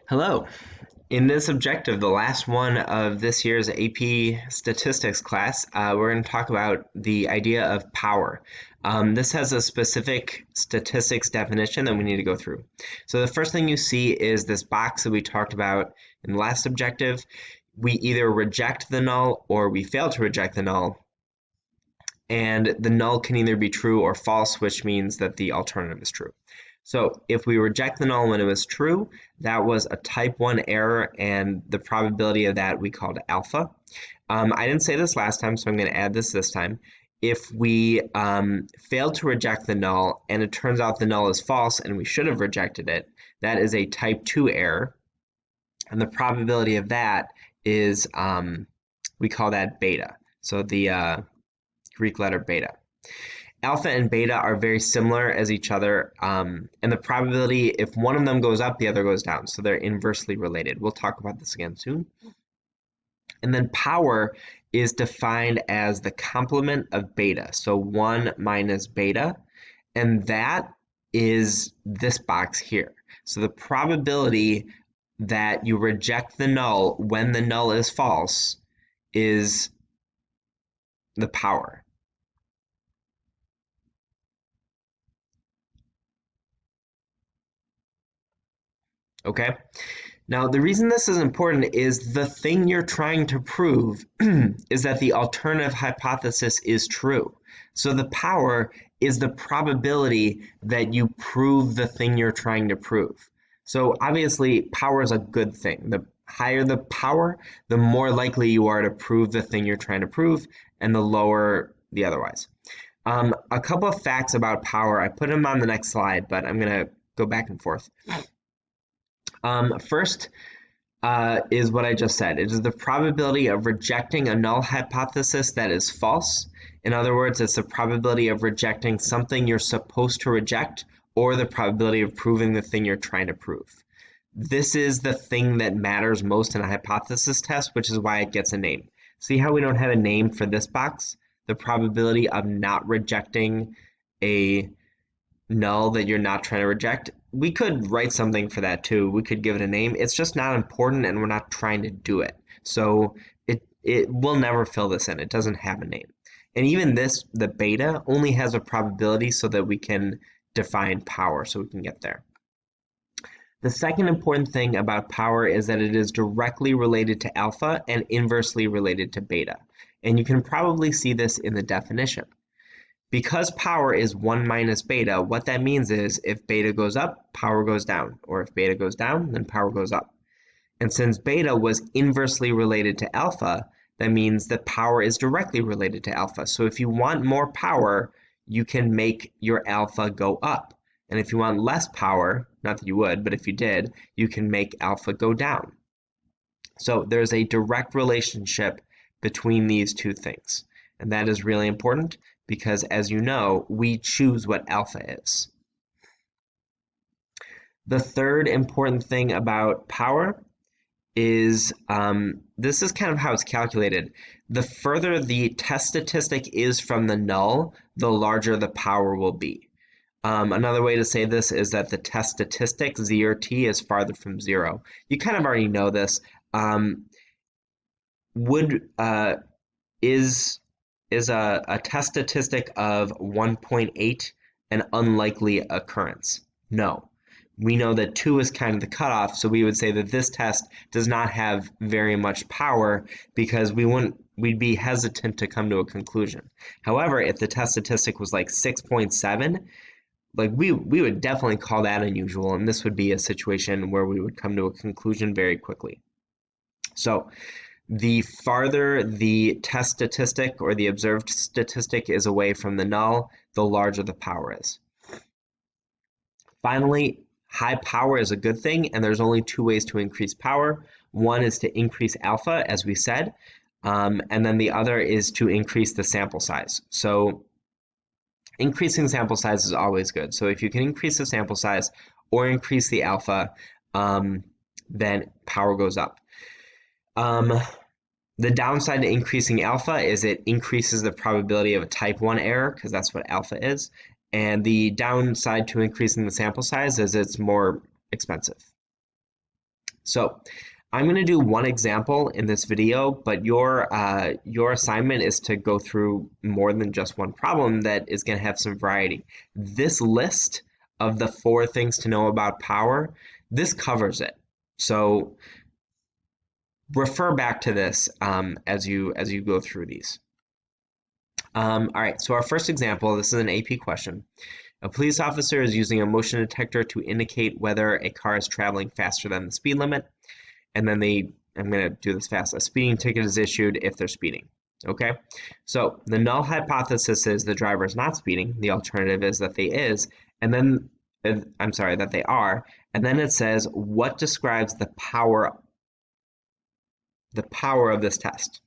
Hello. In this objective, the last one of this year's AP statistics class, we're going to talk about the idea of power. This has a specific statistics definition that we need to go through. So the first thing you see is this box that we talked about in the last objective. We either reject the null or we fail to reject the null. And the null can either be true or false, which means that the alternative is true. So if we reject the null when it was true, that was a type 1 error, and the probability of that we called alpha. I didn't say this last time, so I'm going to add this time. If we fail to reject the null and it turns out the null is false and we should have rejected it, that is a type 2 error. And the probability of that is, we call that beta. So the Greek letter beta. Alpha and beta are very similar as each other, and the probability, if one of them goes up, the other goes down. So they're inversely related. We'll talk about this again soon. And then power is defined as the complement of beta, so 1 minus beta, and that is this box here. So the probability that you reject the null when the null is false is the power. Okay? Now, the reason this is important is the thing you're trying to prove is that the alternative hypothesis is true. So the power is the probability that you prove the thing you're trying to prove. So obviously, power is a good thing. The higher the power, the more likely you are to prove the thing you're trying to prove, and the lower the otherwise. A couple of facts about power. I put them on the next slide, but I'm going to go back and forth. First is what I just said. It is the probability of rejecting a null hypothesis that is false. In other words, it's the probability of rejecting something you're supposed to reject, or the probability of proving the thing you're trying to prove. This is the thing that matters most in a hypothesis test, which is why it gets a name. See how we don't have a name for this box? The probability of not rejecting a null that you're not trying to reject. We could write something for that too. We could give it a name. It's just not important, and we're not trying to do it. So it will never fill this in. It doesn't have a name. And even this, the beta, only has a probability so that we can define power, so we can get there. The second important thing about power is that it is directly related to alpha and inversely related to beta. And you can probably see this in the definition. Because power is 1 minus beta, what that means is if beta goes up, power goes down. Or if beta goes down, then power goes up. And since beta was inversely related to alpha, that means that power is directly related to alpha. So if you want more power, you can make your alpha go up. And if you want less power, not that you would, but if you did, you can make alpha go down. So there's a direct relationship between these two things. And that is really important because, as you know, we choose what alpha is. The third important thing about power is, this is kind of how it's calculated. The further the test statistic is from the null, the larger the power will be. Another way to say this is that the test statistic, Z or T, is farther from 0. You kind of already know this. Is a test statistic of 1.8 an unlikely occurrence? No. We know that 2 is kind of the cutoff, so we would say that this test does not have very much power because we'd be hesitant to come to a conclusion. However, if the test statistic was like 6.7, like we would definitely call that unusual, and this would be a situation where we would come to a conclusion very quickly. So the farther the test statistic or the observed statistic is away from the null, the larger the power is. Finally, high power is a good thing, and there's only 2 ways to increase power. One is to increase alpha, as we said, and then the other is to increase the sample size. So increasing sample size is always good. So if you can increase the sample size or increase the alpha, then power goes up. The downside to increasing alpha is it increases the probability of a type 1 error, because that's what alpha is. And the downside to increasing the sample size is it's more expensive. So I'm going to do one example in this video, but your assignment is to go through more than just one problem that is going to have some variety. This list of the 4 things to know about power, this covers it. So refer back to this as you go through these. All right, so our first example, this is an AP question. A police officer is using a motion detector to indicate whether a car is traveling faster than the speed limit. And then I'm going to do this fast, a speeding ticket is issued if they're speeding. Okay, so the null hypothesis is the driver is not speeding. The alternative is that they is, and then, I'm sorry, that they are. And then it says, what describes the power of this test?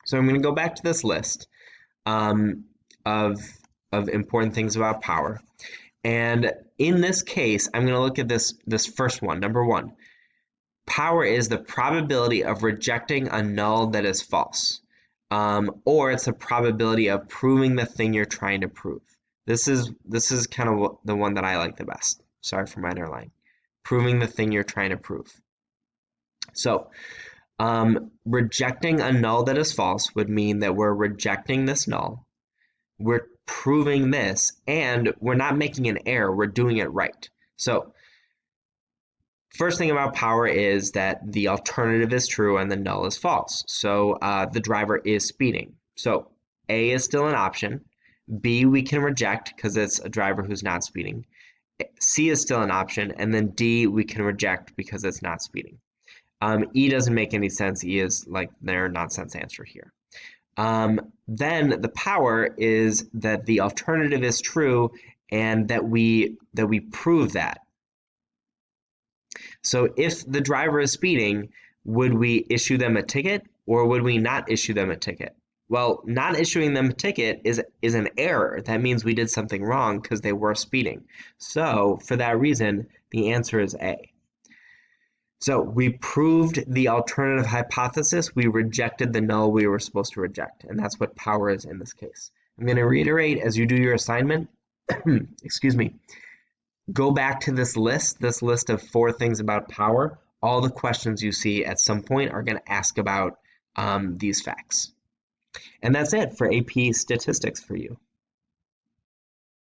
So I'm going to go back to this list of important things about power. And in this case, I'm going to look at this first one, number 1. Power is the probability of rejecting a null that is false, or it's a probability of proving the thing you're trying to prove. This is kind of the one that I like the best. Sorry for my underline. Proving the thing you're trying to prove. So rejecting a null that is false would mean that we're rejecting this null, we're proving this, and we're not making an error, we're doing it right. So first thing about power is that the alternative is true and the null is false. So the driver is speeding. So A is still an option. B we can reject because it's a driver who's not speeding. C is still an option. And then D we can reject because it's not speeding. E doesn't make any sense. E is like their nonsense answer here. Then the power is that the alternative is true and that we prove that. So if the driver is speeding, would we issue them a ticket or would we not issue them a ticket? Well, not issuing them a ticket is an error. That means we did something wrong because they were speeding. So for that reason, the answer is A. So we proved the alternative hypothesis. We rejected the null we were supposed to reject. And that's what power is in this case. I'm going to reiterate as you do your assignment. Excuse me. Go back to this list of 4 things about power. All the questions you see at some point are going to ask about these facts. And that's it for AP statistics for you.